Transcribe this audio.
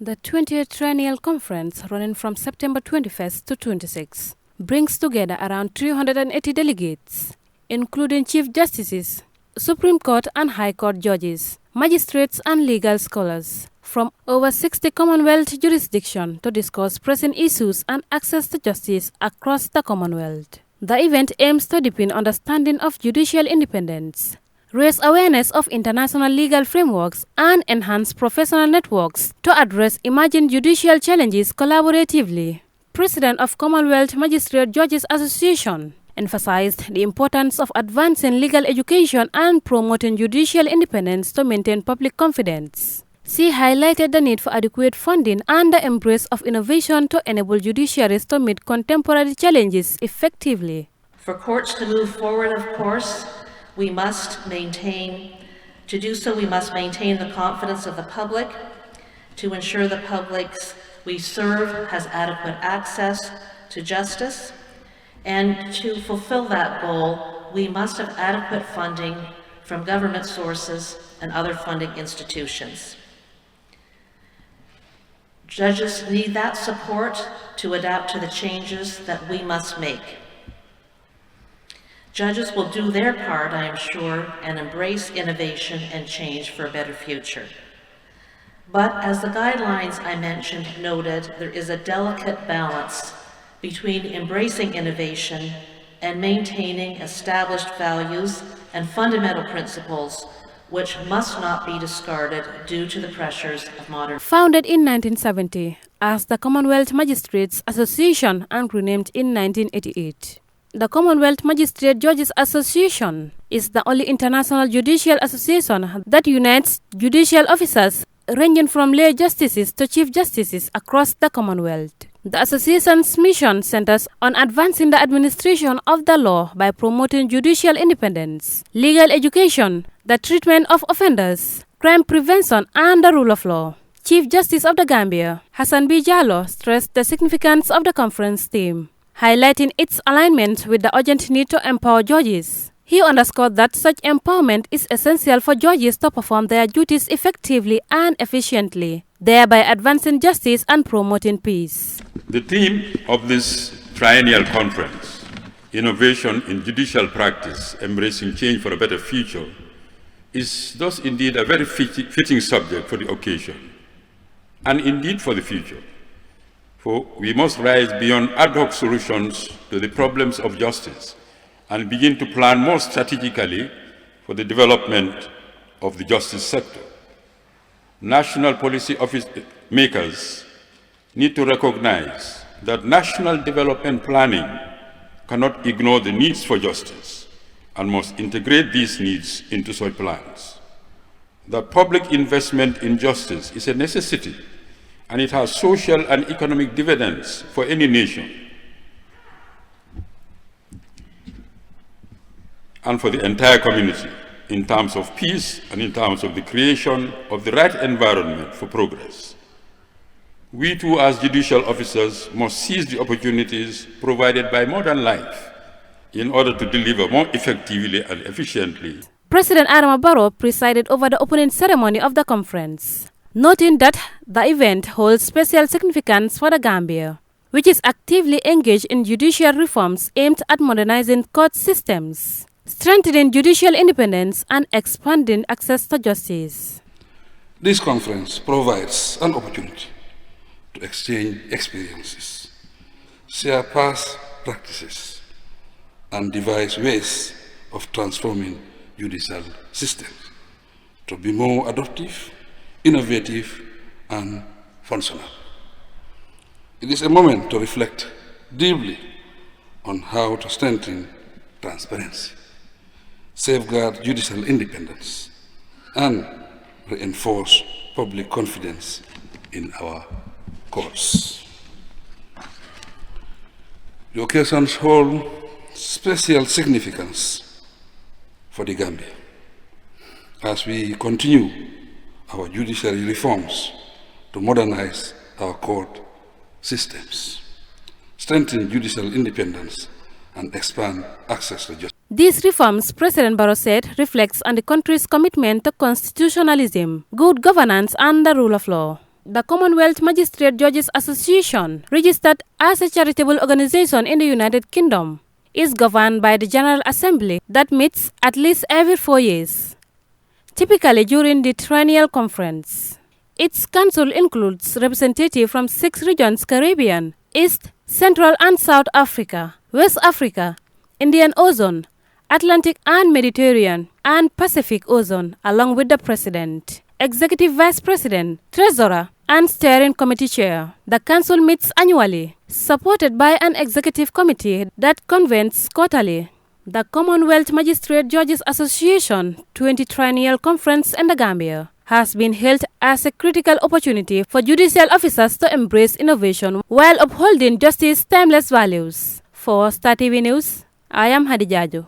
The 20th Triennial Conference, running from September 21st to 26th, brings together around 380 delegates, including Chief Justices, Supreme Court and High Court judges, magistrates and legal scholars from over 60 Commonwealth jurisdictions to discuss pressing issues and access to justice across the Commonwealth. The event aims to deepen understanding of judicial independence, raise awareness of international legal frameworks, and enhance professional networks to address emerging judicial challenges collaboratively. President of Commonwealth Magistrate Judges Association emphasized the importance of advancing legal education and promoting judicial independence to maintain public confidence. She highlighted the need for adequate funding and the embrace of innovation to enable judiciaries to meet contemporary challenges effectively. For courts to move forward, of course, we must maintain the confidence of the public, to ensure the public we serve has adequate access to justice, and to fulfill that goal, we must have adequate funding from government sources and other funding institutions. Judges need that support to adapt to the changes that we must make. Judges will do their part, I am sure, and embrace innovation and change for a better future. But as the guidelines I mentioned noted, there is a delicate balance between embracing innovation and maintaining established values and fundamental principles which must not be discarded due to the pressures of modern. Founded in 1970 as the Commonwealth Magistrates Association and renamed in 1988. The Commonwealth Magistrate Judges Association is the only international judicial association that unites judicial officers ranging from lay justices to chief justices across the Commonwealth. The association's mission centers on advancing the administration of the law by promoting judicial independence, legal education, the treatment of offenders, crime prevention, and the rule of law. Chief Justice of the Gambia, Hassan B. Jallow, stressed the significance of the conference theme, highlighting its alignment with the urgent need to empower judges. He underscored that such empowerment is essential for judges to perform their duties effectively and efficiently, thereby advancing justice and promoting peace. The theme of this triennial conference, Innovation in Judicial Practice, Embracing Change for a Better Future, is thus indeed a very fitting subject for the occasion, and indeed for the future. For we must rise beyond ad hoc solutions to the problems of justice and begin to plan more strategically for the development of the justice sector. National policy office makers need to recognize that national development planning cannot ignore the needs for justice and must integrate these needs into such plans. The public investment in justice is a necessity, and it has social and economic dividends for any nation and for the entire community in terms of peace and in terms of the creation of the right environment for progress. We too, as judicial officers, must seize the opportunities provided by modern life in order to deliver more effectively and efficiently. President Adama Barrow presided over the opening ceremony of the conference, noting that the event holds special significance for the Gambia, which is actively engaged in judicial reforms aimed at modernizing court systems, strengthening judicial independence, and expanding access to justice. This conference provides an opportunity to exchange experiences, share past practices, and devise ways of transforming judicial systems to be more adaptive, innovative, and functional. It is a moment to reflect deeply on how to strengthen transparency, safeguard judicial independence, and reinforce public confidence in our courts. The occasions hold special significance for the Gambia as we continue our judiciary reforms to modernize our court systems, strengthen judicial independence, and expand access to justice. These reforms, President Barrow said, reflects on the country's commitment to constitutionalism, good governance, and the rule of law. The Commonwealth Magistrate Judges Association, registered as a charitable organization in the United Kingdom, is governed by the General Assembly that meets at least every 4 years, typically during the triennial conference. Its council includes representatives from 6 regions: Caribbean, East, Central and South Africa, West Africa, Indian Ocean, Atlantic and Mediterranean, and Pacific Ocean, along with the President, Executive Vice President, Treasurer, and Steering Committee Chair. The Council meets annually, supported by an Executive Committee that convenes quarterly. The Commonwealth Magistrate Judges Association 20th Triennial Conference in the Gambia has been held as a critical opportunity for judicial officers to embrace innovation while upholding justice's timeless values. For Star TV News, I am Hadi Jajo.